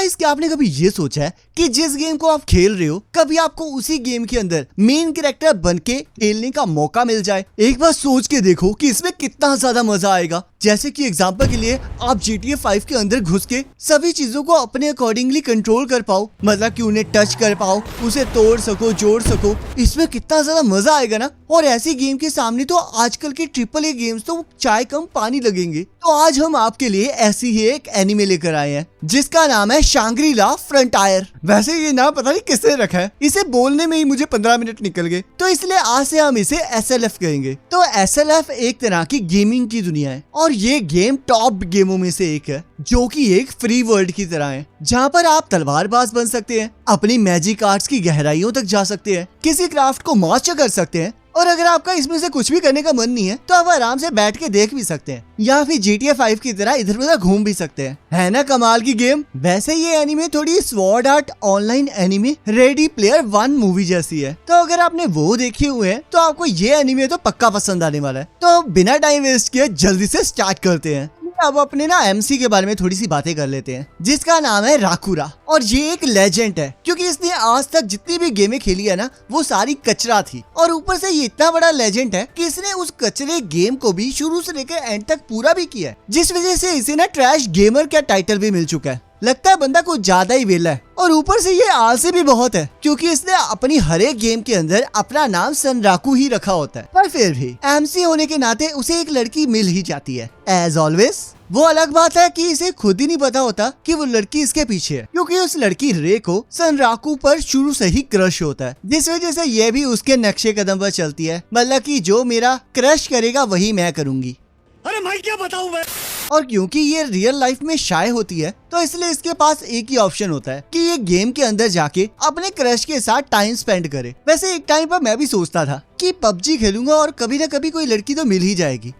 Guys, क्या आपने कभी ये सोचा है कि जिस गेम को आप खेल रहे हो कभी आपको उसी गेम के अंदर मेन कैरेक्टर बन के खेलने का मौका मिल जाए? एक बार सोच के देखो कि इसमें कितना ज्यादा मजा आएगा। जैसे कि एग्जांपल के लिए आप GTA 5 के अंदर घुस के सभी चीजों को अपने अकॉर्डिंगली कंट्रोल कर पाओ, मतलब कि उन्हें टच कर पाओ, उसे तोड़ सको, जोड़ सको। इसमें कितना ज्यादा मजा आएगा ना। और ऐसी गेम के सामने तो आजकल के AAA गेम्स तो चाय कम पानी लगेंगे। तो आज हम आपके लिए ऐसी ही एक एनिमे लेकर आए हैं जिसका नाम है शांग्री-ला फ्रंटायर। वैसे ये नाम पता नहीं किसने रखा है, इसे बोलने में ही मुझे 15 मिनट निकल गए, तो इसलिए आज से हम इसे SLF कहेंगे। तो SLF एक तरह की गेमिंग की दुनिया है और ये गेम टॉप गेमों में से एक है जो कि एक फ्री वर्ल्ड की तरह है, जहाँ पर आप तलवारबाज बन सकते हैं, अपनी मैजिक आर्ट्स की गहराइयों तक जा सकते हैं, किसी क्राफ्ट को मास्टर कर सकते हैं, और अगर आपका इसमें से कुछ भी करने का मन नहीं है तो आप आराम से बैठ के देख भी सकते हैं या फिर GTA 5 की तरह इधर उधर घूम भी सकते हैं। है ना कमाल की गेम। वैसे ये एनिमे थोड़ी sword art online anime ready player 1 movie जैसी है, तो अगर आपने वो देखे हुए हैं तो आपको ये एनिमे तो पक्का पसंद आने वाला है। तो बिना टाइम वेस्ट किए जल्दी से स्टार्ट करते हैं। अब अपने ना MC के बारे में थोड़ी सी बातें कर लेते हैं, जिसका नाम है राकुरा। और ये एक लेजेंड है क्योंकि इसने आज तक जितनी भी गेमें खेली है ना वो सारी कचरा थी, और ऊपर से ये इतना बड़ा लेजेंड है कि इसने उस कचरे गेम को भी शुरू से लेकर एंड तक पूरा भी किया है, जिस वजह से इसे ना ट्रैश गेमर का टाइटल भी मिल चुका है। लगता है बंदा कुछ ज्यादा ही वेला है, और ऊपर से ये आलसी भी बहुत है क्योंकि इसने अपनी हर एक गेम के अंदर अपना नाम सनराकू ही रखा होता है। पर फिर भी MC होने के नाते उसे एक लड़की मिल ही जाती है एज ऑलवेज। वो अलग बात है कि इसे खुद ही नहीं पता होता कि वो लड़की इसके पीछे है, क्योंकि उस लड़की रे को सनराकू पर शुरू से ही क्रश होता है, जिस वजह से ये भी उसके नक्शे कदम पर चलती है, मतलब कि जो मेरा क्रश करेगा वही मैं करूंगी। अरे भाई क्या बताऊं मैं। और क्योंकि ये रियल लाइफ में शाय होती है तो इसलिए इसके पास एक ही ऑप्शन होता है कि ये गेम के अंदर जाके अपने क्रश के साथ टाइम स्पेंड करे। वैसे एक टाइम पर मैं भी सोचता था कि PUBG खेलूंगा और कभी न कभी कोई लड़की तो मिल ही जाएगी,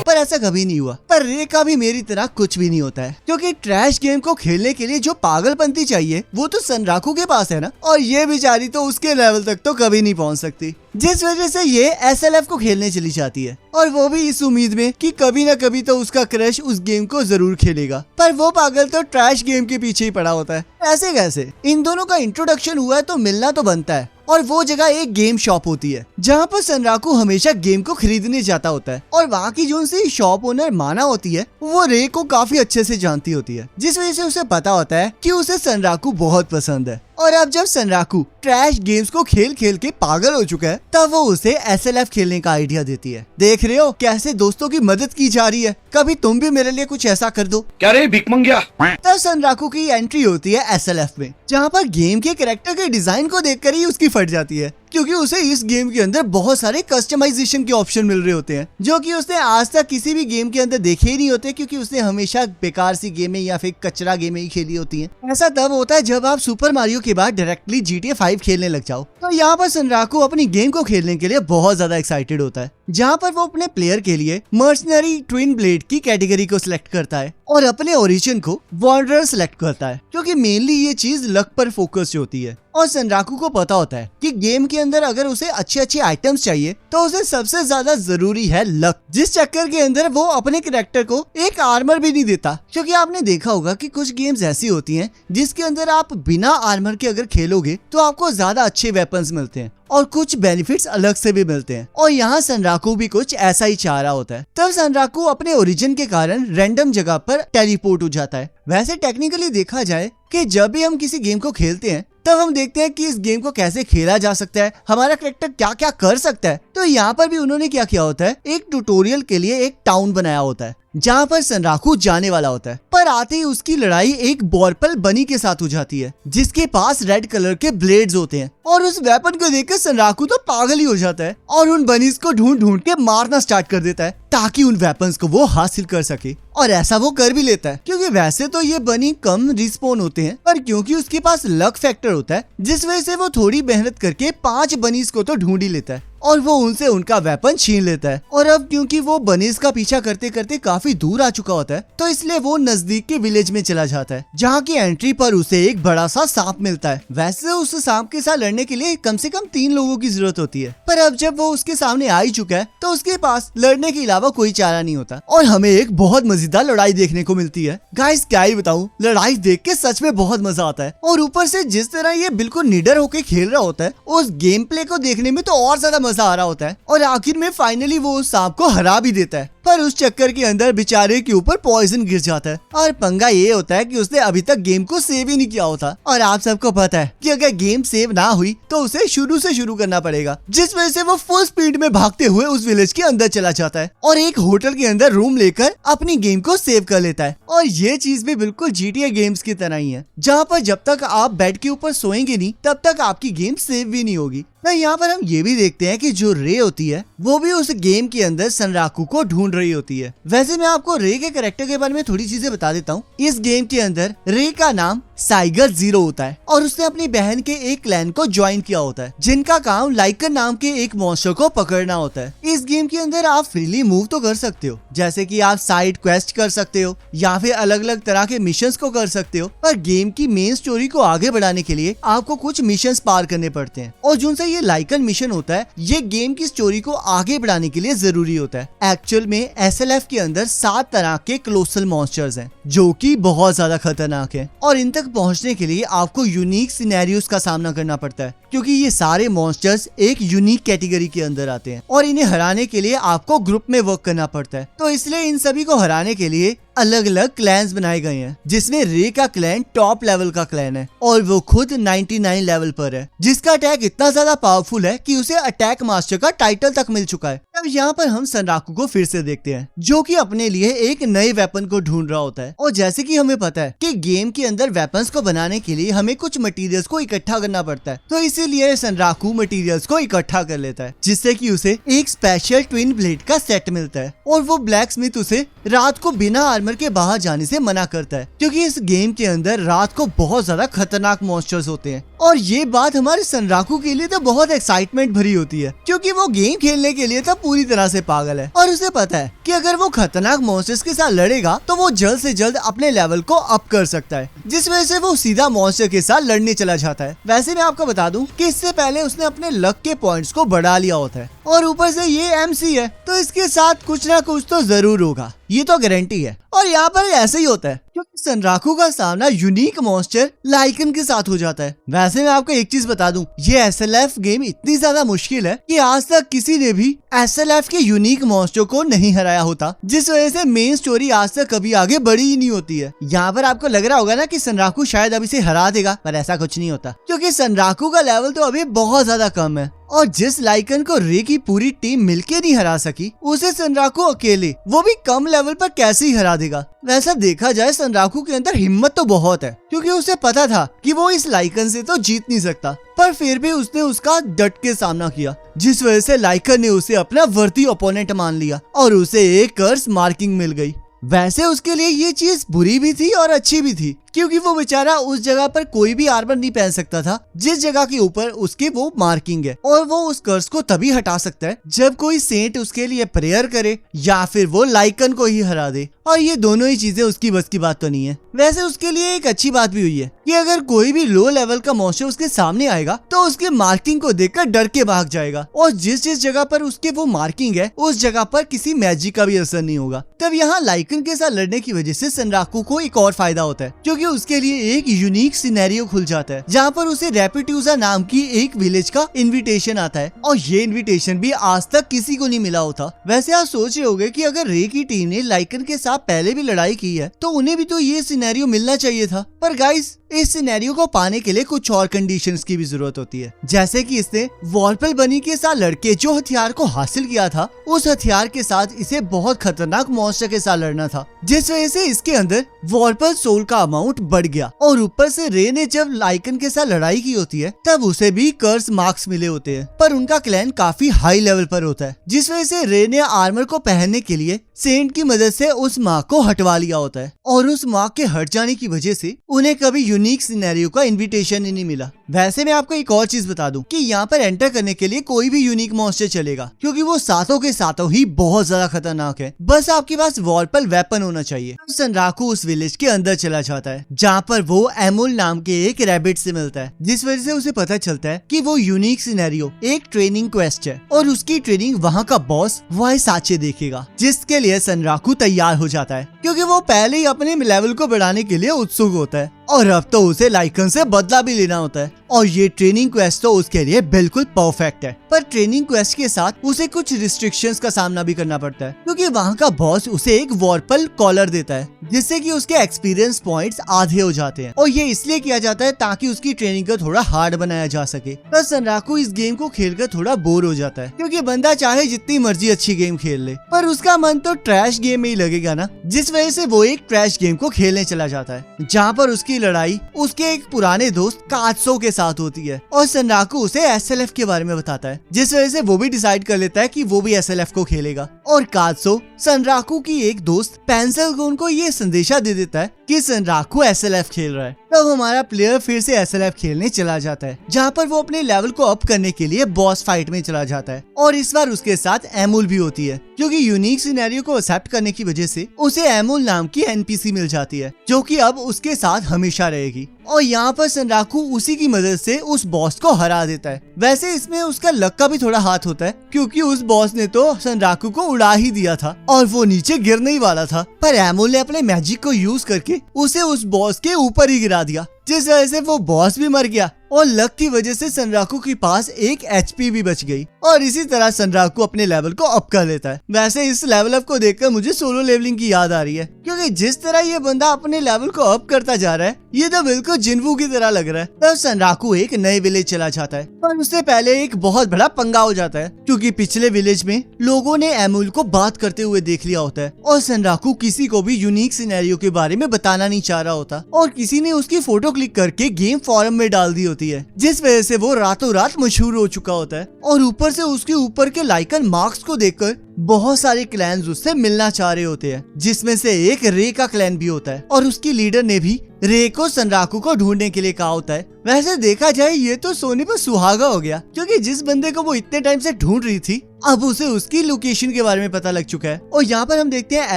पर ऐसा कभी नहीं हुआ। पर रे का भी मेरी तरह कुछ भी नहीं होता है, क्योंकि ट्रैश गेम को खेलने के लिए जो पागलपंती चाहिए वो तो सनराकू के पास है ना, और ये बेचारी तो उसके लेवल तक तो कभी नहीं पहुंच सकती, जिस वजह से ये SLF को खेलने चली जाती है, और वो भी इस उम्मीद में कि कभी न कभी तो उसका क्रश उस गेम को जरूर खेलेगा। पर वो पागल तो ट्रैश गेम के पीछे ही पड़ा होता है। ऐसे कैसे? इन दोनों का इंट्रोडक्शन हुआ है तो मिलना तो बनता है, और वो जगह एक गेम शॉप होती है जहाँ पर सनराकू हमेशा गेम को खरीदने जाता होता है, और वहाँ की जो उनसे शॉप ओनर माना होती है वो रे को काफी अच्छे से जानती होती है, जिस वजह से उसे पता होता है कि उसे सनराकू बहुत पसंद है। और अब जब सनराकू ट्रैश गेम्स को खेल खेल के पागल हो चुका है तब वो उसे SLF खेलने का आइडिया देती है। देख रहे हो कैसे दोस्तों की मदद की जा रही है, कभी तुम भी मेरे लिए कुछ ऐसा कर दो। क्या रे भिख मंगिया। तब सनराकू की एंट्री होती है SLF में, जहाँ पर गेम के कैरेक्टर के डिजाइन को देखकर ही उसकी फट जाती है, क्योंकि उसे इस गेम के अंदर बहुत सारे कस्टमाइजेशन के ऑप्शन मिल रहे होते हैं जो कि उसने आज तक किसी भी गेम के अंदर देखे ही नहीं होते, क्योंकि उसने हमेशा बेकार सी गेमें या फिर कचरा गेमें ही खेली होती हैं। ऐसा तब होता है जब आप सुपर मारियो के बाद डायरेक्टली GTA 5 खेलने लग जाओ। तो यहाँ पर सनराकू अपनी गेम को खेलने के लिए बहुत ज्यादा एक्साइटेड होता है, जहाँ पर वो अपने प्लेयर के लिए मर्सनरी ट्विन ब्लेड की कैटेगरी को सिलेक्ट करता है और अपने ओरिजिन को वॉन्डरर सिलेक्ट करता है, क्योंकि मेनली ये चीज लक पर फोकस होती है। और सनराकू को पता होता है कि गेम के अंदर अगर उसे अच्छे अच्छे आइटम्स चाहिए तो उसे सबसे ज्यादा जरूरी है लक, जिस चक्कर के अंदर वो अपने कैरेक्टर को एक आर्मर भी नहीं देता, क्योंकि आपने देखा होगा कि कुछ गेम्स ऐसी होती हैं जिसके अंदर आप बिना आर्मर के अगर खेलोगे तो आपको ज्यादा अच्छे वेपन्स मिलते हैं और कुछ बेनिफिट्स अलग से भी मिलते हैं, और यहाँ सनराकू भी कुछ ऐसा ही चाह रहा होता है। तब सनराकू अपने ओरिजिन के कारण रैंडम जगह पर टेलीपोर्ट हो जाता है। वैसे टेक्निकली देखा जाए कि जब भी हम किसी गेम को खेलते हैं तब हम देखते हैं कि इस गेम को कैसे खेला जा सकता है, हमारा कैरेक्टर क्या क्या कर सकता है। तो यहाँ पर भी उन्होंने क्या किया होता है, एक ट्यूटोरियल के लिए एक टाउन बनाया होता है जहाँ पर सनराकू जाने वाला होता है। पर आते ही उसकी लड़ाई एक बॉर्पल बनी के साथ हो जाती है जिसके पास रेड कलर के ब्लेड्स होते हैं, और उस वेपन को देखकर सनराकू तो पागल ही हो जाता है और उन बनीज को ढूंढ ढूंढ के मारना स्टार्ट कर देता है ताकि उन वेपन्स को वो हासिल कर सके। और ऐसा वो कर भी लेता है, क्योंकि वैसे तो ये बनी कम रिस्पॉन होते हैं, पर क्योंकि उसके पास लक फैक्टर होता है जिस वजह से वो थोड़ी मेहनत करके 5 बनीज को तो ढूंढ ही लेता है। और वो उनसे उनका वेपन छीन लेता है। और अब क्योंकि वो बनीज का पीछा करते करते काफी दूर आ चुका होता है, तो इसलिए वो नजदीक के विलेज में चला जाता है, जहाँ की एंट्री पर उसे एक बड़ा सा सांप मिलता है। वैसे उस सांप के साथ लड़ने के लिए कम से कम 3 लोगों की जरूरत होती है, पर अब जब वो उसके सामने आ ही चुका है तो उसके पास लड़ने के अलावा कोई चारा नहीं होता और हमें एक बहुत मजेदार लड़ाई देखने को मिलती है। गाइस क्या ही बताऊं, लड़ाई देख के सच में बहुत मजा आता है। और ऊपर से जिस तरह ये बिल्कुल निडर होके खेल रहा होता है, उस गेम प्ले को देखने में तो और ज्यादा मजा आ रहा होता है। और आखिर में फाइनली वो उस सांप को हरा भी देता है, पर उस चक्कर के अंदर बेचारे के ऊपर पॉइजन गिर जाता है। और पंगा ये होता है कि उसने अभी तक गेम को सेव ही नहीं किया होता। और आप सबको पता है कि अगर गेम सेव ना हुई तो उसे शुरू से शुरू करना पड़ेगा, जिस वजह से वो फुल स्पीड में भागते हुए उस विलेज के अंदर चला जाता है और एक होटल के अंदर रूम लेकर अपनी गेम को सेव कर लेता है। और ये चीज भी बिल्कुल GTA गेम्स की तरह ही है, जहाँ पर जब तक आप बेड के ऊपर सोएंगे नहीं तब तक आपकी गेम सेव भी नहीं होगी। तो यहाँ पर हम ये भी देखते हैं कि जो रे होती है वो भी उस गेम के अंदर सनराकू को ढूंढ रही होती है। वैसे मैं आपको रे के कैरेक्टर के बारे में थोड़ी चीजें बता देता हूँ। इस गेम के अंदर रे का नाम साइगर 0 होता है और उसने अपनी बहन के एक क्लैन को ज्वाइन किया होता है, जिनका काम लाइकन नाम के एक मॉन्स्टर को पकड़ना होता है। इस गेम के अंदर आप फ्रीली मूव तो कर सकते हो, जैसे कि आप साइड क्वेस्ट कर सकते हो या फिर अलग अलग तरह के मिशंस को कर सकते हो, पर गेम की मेन स्टोरी को आगे बढ़ाने के लिए आपको कुछ मिशंस पार करने पड़ते हैं। और जिनसे ये लाइकन मिशन होता है, ये गेम की स्टोरी को आगे बढ़ाने के लिए जरूरी होता है। एक्चुअल में SLF के अंदर 7 तरह के क्लोसल मॉन्स्टर्स हैं, जो कि बहुत ज्यादा खतरनाक है और इन तक पहुंचने के लिए आपको यूनिक सिनेरियोस का सामना करना पड़ता है, क्योंकि ये सारे मॉन्स्टर्स एक यूनिक कैटेगरी के अंदर आते हैं और इन्हें हराने के लिए आपको ग्रुप में वर्क करना पड़ता है। तो इसलिए इन सभी को हराने के लिए अलग अलग क्लैंस बनाए गए हैं, जिसमें रे का क्लैन टॉप लेवल का क्लैन है और वो खुद 99 लेवल पर है, जिसका अटैक इतना ज्यादा पावरफुल है कि उसे अटैक मास्टर का टाइटल तक मिल चुका है। अब यहाँ पर हम सनराकू को फिर से देखते हैं, जो कि अपने लिए एक नए वेपन को ढूंढ रहा होता है। और जैसे कि हमें पता है कि गेम के अंदर वेपन्स को बनाने के लिए हमें कुछ मटेरियल्स को इकट्ठा करना पड़ता है, तो इसीलिए सनराकू मटेरियल्स को इकट्ठा कर लेता है, जिससे कि उसे एक स्पेशल ट्विन ब्लेड का सेट मिलता है। और वो ब्लैक स्मिथ उसे रात को बिना आर्मर के बाहर जाने से मना करता है, क्योंकि इस गेम के अंदर रात को बहुत ज्यादा खतरनाक मॉन्स्टर्स होते हैं। और ये बात हमारे सनराकू के लिए तो बहुत एक्साइटमेंट भरी होती है, क्योंकि वो गेम खेलने के लिए तो पूरी तरह से पागल है और उसे पता है कि अगर वो खतरनाक मॉन्स्टर्स के साथ लड़ेगा तो वो जल्द से जल्द अपने लेवल को अप कर सकता है, जिस वजह से वो सीधा मॉन्स्टर के साथ लड़ने चला जाता है। वैसे मैं आपको बता दूं कि इससे पहले उसने अपने लक के पॉइंट्स को बढ़ा लिया होता है और ऊपर से ये MC है, तो इसके साथ कुछ ना कुछ तो जरूर होगा, ये तो गारंटी है। और यहाँ पर ऐसे ही होता है, क्योंकि सनराकू का सामना यूनिक मॉन्स्टर लाइकन के साथ हो जाता है। वैसे मैं आपको एक चीज बता दूं, ये SLF गेम इतनी ज्यादा मुश्किल है कि आज तक किसी ने भी SLF के यूनिक मॉन्स्टर को नहीं हराया होता, जिस वजह से मेन स्टोरी आज तक कभी आगे बढ़ी ही नहीं होती है। यहाँ पर आपको लग रहा होगा ना कि सनराकू शायद अभी से हरा देगा, पर ऐसा कुछ नहीं होता, क्योंकि सनराकू का लेवल तो अभी बहुत ज्यादा कम है और जिस लाइकन को रे की पूरी टीम मिलके नहीं हरा सकी, उसे सनराकू अकेले, वो भी कम लेवल पर कैसे ही हरा देगा। वैसा देखा जाए सनराकू के अंदर हिम्मत तो बहुत है, क्योंकि उसे पता था कि वो इस लाइकन से तो जीत नहीं सकता, पर फिर भी उसने उसका डट के सामना किया, जिस वजह से लाइकन ने उसे अपना वर्दी ओपोनेंट मान लिया और उसे एक कर्स मार्किंग मिल गई। वैसे उसके लिए ये चीज बुरी भी थी और अच्छी भी थी, क्योंकि वो बेचारा उस जगह पर कोई भी आर्मर नहीं पहन सकता था जिस जगह के ऊपर उसके वो मार्किंग है, और वो उस कर्स को तभी हटा सकता है जब कोई सेंट उसके लिए प्रेयर करे या फिर वो लाइकन को ही हरा दे, और ये दोनों ही चीजें उसकी बस की बात तो नहीं है। वैसे उसके लिए एक अच्छी बात भी हुई है कि अगर कोई भी लो लेवल का मॉन्स्टर उसके सामने आएगा तो उसके मार्किंग को देखकर डर के भाग जाएगा, और जिस जिस जगह पर उसके वो मार्किंग है उस जगह पर किसी मैजिक का भी असर नहीं होगा। तब यहाँ लाइकन के साथ लड़ने की वजह से सनराकू को एक और फायदा होता है, क्योंकि उसके लिए एक यूनिक सिनेरियो खुल जाता है, जहाँ पर उसे रेपिट्यूजा नाम की एक विलेज का इनविटेशन आता है, और ये इनविटेशन भी आज तक किसी को नहीं मिला होता। वैसे आप सोच रहे होंगे कि अगर रे की टीम ने लाइकन के साथ पहले भी लड़ाई की है तो उन्हें भी तो ये सिनेरियो मिलना चाहिए था, पर गाइस इस सिनेरियो को पाने के लिए कुछ और कंडीशंस की भी जरूरत होती है, जैसे कि इसने वॉलपल बनी के साथ लड़के जो हथियार को हासिल किया था उस हथियार के साथ इसे बहुत खतरनाक मॉन्स्टर के साथ लड़ना था, जिस वजह से इसके अंदर वॉलपल सोल का अमाउंट बढ़ गया। और ऊपर से रे ने जब लाइकन के साथ लड़ाई की होती है तब उसे भी कर्स मार्क्स मिले होते हैं, पर उनका क्लैन काफी हाई लेवल पर होता है, जिस वजह से रे ने आर्मर को पहनने के लिए सेंट की मदद से उस मार्क को हटवा लिया होता है और उस मार्क के हट जाने की वजह से उन्हें कभी यूनिक सिनेरियो का इनविटेशन ही नहीं मिला। वैसे मैं आपको एक और चीज बता दूं कि यहाँ पर एंटर करने के लिए कोई भी यूनिक मॉन्स्टर चलेगा, क्योंकि वो सातों के सातों ही बहुत ज्यादा खतरनाक है। बस आपके पास वॉलपल वेपन होना चाहिए। सनराकू उस विलेज के अंदर चला जाता है जहाँ पर वो एमुल नाम के एक रैबिट से मिलता है, जिस वजह से उसे पता चलता है कि वो यूनिक सिनेरियो एक ट्रेनिंग क्वेस्ट है और उसकी ट्रेनिंग वहाँ का बॉस वाइसाचे देखेगा, जिसके लिए सनराकू तैयार हो जाता है क्योंकि वो पहले ही अपने लेवल को बढ़ाने के लिए उत्सुक होता है और अब तो उसे लाइकन से बदला भी लेना होता है और ये ट्रेनिंग क्वेस्ट तो उसके लिए बिल्कुल परफेक्ट है। पर ट्रेनिंग क्वेस्ट के साथ उसे कुछ रिस्ट्रिक्शंस का सामना भी करना पड़ता है, क्योंकि वहाँ का बॉस उसे एक वॉरपल कॉलर देता है जिससे कि उसके एक्सपीरियंस पॉइंट्स आधे हो जाते हैं और ये इसलिए किया जाता है ताकि उसकी ट्रेनिंग को थोड़ा हार्ड बनाया जा सके। पर सनराकू इस गेम को खेलकर थोड़ा बोर हो जाता है, क्योंकि बंदा चाहे जितनी मर्जी अच्छी गेम खेल ले पर उसका मन तो ट्रैश गेम में ही लगेगा ना, जिस वजह से वो एक ट्रैश गेम को खेलने चला जाता है जहाँ पर उसकी लड़ाई उसके एक पुराने दोस्त कात्सो के साथ होती है और सनराकू उसे एसएलएफ के बारे में बताता है, जिस वजह से वो भी डिसाइड कर लेता है कि वो भी एसएलएफ को खेलेगा। और कात्सो सनराकू की एक दोस्त पेंसिलगोन को ये संदेशा दे देता है कि सनराकू एसएलएफ खेल रहा है। तब हमारा प्लेयर फिर से एसएलएफ खेलने चला जाता है जहाँ पर वो अपने लेवल को अप करने के लिए बॉस फाइट में चला जाता है और इस बार उसके साथ एमुल भी होती है, क्योंकि यूनिक सिनेरियो को एक्सेप्ट करने की वजह से उसे एमुल नाम की एनपीसी मिल जाती है जो कि अब उसके साथ हमेशा रहेगी। और यहाँ पर सनराकू उसी की मदद से उस बॉस को हरा देता है। वैसे इसमें उसका लक का भी थोड़ा हाथ होता है, क्योंकि उस बॉस ने तो सनराकू को उड़ा ही दिया था और वो नीचे गिरने ही वाला था, पर एमुल ने अपने मैजिक को यूज करके उसे उस बॉस के ऊपर ही गिरा दिया, जिस वजह से वो बॉस भी मर गया और लक की वजह से सनराकू के पास एक एचपी भी बच गई और इसी तरह सनराकू अपने लेवल को अप कर लेता है। वैसे इस लेवल अप को देखकर मुझे सोलो लेवलिंग की याद आ रही है, क्योंकि जिस तरह ये बंदा अपने लेवल को अप करता जा रहा है ये तो बिल्कुल जिन्वू की तरह लग रहा है। तब सनराकू एक नए विलेज चला जाता है, पर उससे पहले एक बहुत बड़ा पंगा हो जाता है, क्योंकि पिछले विलेज में लोगों ने एमुल को बात करते हुए देख लिया होता है और सनराकू किसी को भी यूनिक सिनेरियो के बारे में बताना नहीं चाह रहा होता और किसी ने उसकी फोटो क्लिक करके गेम फोरम में डाल दी होती है, जिस वजह से वो रातों रात मशहूर हो चुका होता है। और ऊपर से उसके ऊपर के लाइकन मार्क्स को देखकर बहुत सारे क्लैन्स उससे मिलना चाह रहे होते हैं, जिसमें से एक रे का क्लैन भी होता है और उसकी लीडर ने भी रे को सनराकू को ढूंढने के लिए कहा होता है। वैसे देखा जाए ये तो सोने पर सुहागा हो गया, क्योंकि जिस बंदे को वो इतने टाइम से ढूंढ रही थी अब उसे उसकी लोकेशन के बारे में पता लग चुका है। और यहाँ पर हम देखते हैं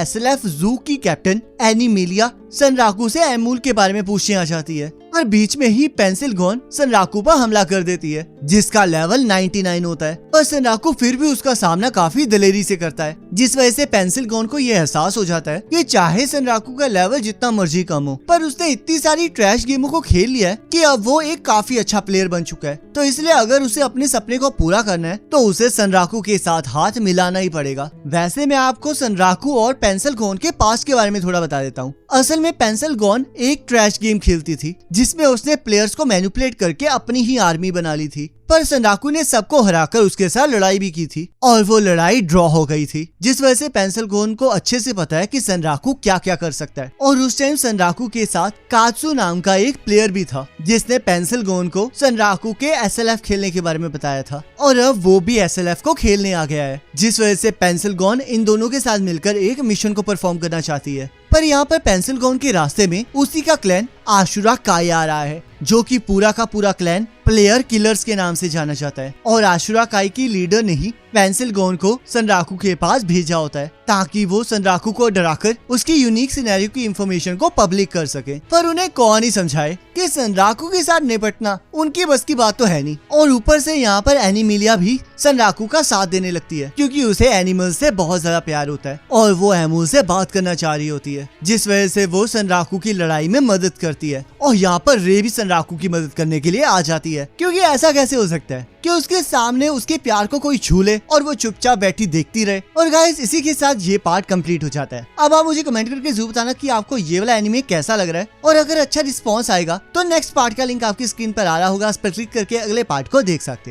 एसएलएफ जू की कैप्टन एनिमिलिया सनराकू से एमुल के बारे में पूछने आ जाती है और बीच में ही पेंसिलगोन सनराकू पर हमला कर देती है, जिसका लेवल 99 होता है। पर सनराकू फिर भी उसका सामना काफी दलेरी से करता है, जिस वजह से पेंसिलगोन को ये एहसास हो जाता है कि चाहे सनराकू का लेवल जितना मर्जी कम हो, पर उसने इतनी सारी ट्रैश गेमों को खेल लिया है कि अब वो एक काफी अच्छा प्लेयर बन चुका है। तो इसलिए अगर उसे अपने सपने को पूरा करना है तो उसे सनराकू के साथ हाथ मिलाना ही पड़ेगा। वैसे मैं आपको सनराकू और पेंसिलगोन के पास्ट के बारे में थोड़ा बता देता हूँ। असल में पेंसिलगोन एक ट्रैश गेम खेलती थी जिसमें उसने प्लेयर्स को मैनिपुलेट करके अपनी ही आर्मी बना ली थी, पर सनराकू ने सबको हराकर उसके साथ लड़ाई भी की थी और वो लड़ाई ड्रॉ हो गई थी, जिस वजह से पेंसिलगोन को अच्छे से पता है कि सनराकू क्या क्या कर सकता है। और उस टाइम सनराकू के साथ कात्सु नाम का एक प्लेयर भी था जिसने पेंसिलगोन को सनराकू के एसएलएफ खेलने के बारे में बताया था और अब वो भी एसएलएफ को खेलने आ गया है, जिस वजह से पेंसिलगोन इन दोनों के साथ मिलकर एक मिशन को परफॉर्म करना चाहती है। पर यहाँ पर पेंसिलगोन के रास्ते में उसी का क्लैन आशुरा काई आ रहा है, जो कि पूरा का पूरा क्लैन प्लेयर किलर्स के नाम से जाना जाता है और आशुरा काई की लीडर ने ही पेंसिलगोन को सनराकू के पास भेजा होता है ताकि वो सनराकू को डराकर उसकी यूनिक सिनेरियो की इंफॉर्मेशन को पब्लिक कर सके। पर उन्हें कौन ही समझाए कि सनराकू के साथ निपटना उनकी बस की बात तो है नहीं। और ऊपर से यहाँ पर एनिमिलिया भी सनराकू का साथ देने लगती है, क्योंकि उसे एनिमल से बहुत ज्यादा प्यार होता है और वो एमुल से बात करना चाह रही होती है, जिस वजह से वो सनराकू की लड़ाई में मदद करती है। और यहाँ पर रे भी सनराकू की मदद करने के लिए आ जाती है, क्योंकि ऐसा कैसे हो सकता है कि उसके सामने उसके प्यार को कोई छू ले और वो चुपचाप बैठी देखती रहे। और गाइस इसी के साथ ये पार्ट कंप्लीट हो जाता है। अब आप मुझे कमेंट करके जरूर बताना कि आपको ये वाला एनिमे कैसा लग रहा है, और अगर अच्छा रिस्पॉन्स आएगा तो नेक्स्ट पार्ट का लिंक आपकी स्क्रीन पर आ रहा होगा, उस पर क्लिक करके अगले पार्ट को देख सकते हो।